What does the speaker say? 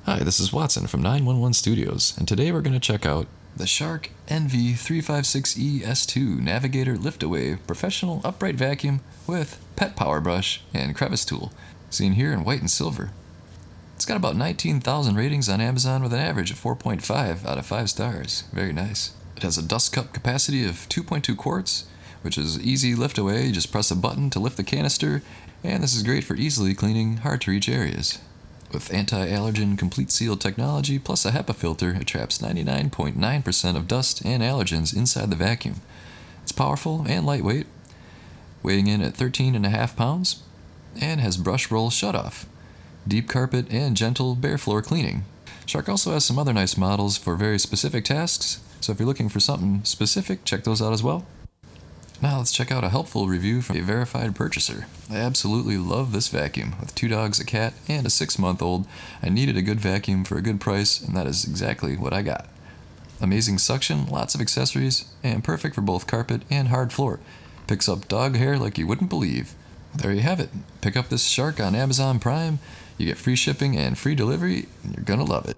Hi, this is Watson from 911 Studios, and today we're going to check out the Shark NV356E S2 Navigator Liftaway Professional Upright Vacuum with Pet Power Brush and Crevice Tool, seen here in white and silver. It's got about 19,000 ratings on Amazon with an average of 4.5 out of 5 stars. Very nice. It has a dust cup capacity of 2.2 quarts, which is easy lift away. You just press a button to lift the canister, and this is great for easily cleaning hard-to-reach areas. With anti-allergen complete seal technology plus a HEPA filter, it traps 99.9% of dust and allergens inside the vacuum. It's powerful and lightweight, weighing in at 13.5 pounds, and has brush roll shutoff, deep carpet, and gentle bare floor cleaning. Shark also has some other nice models for very specific tasks, so if you're looking for something specific, check those out as well. Now let's check out a helpful review from a verified purchaser. I absolutely love this vacuum. With 2 dogs, a cat, and a 6-month-old, I needed a good vacuum for a good price, and that is exactly what I got. Amazing suction, lots of accessories, and perfect for both carpet and hard floor. Picks up dog hair like you wouldn't believe. There you have it. Pick up this Shark on Amazon Prime. You get free shipping and free delivery, and you're gonna love it.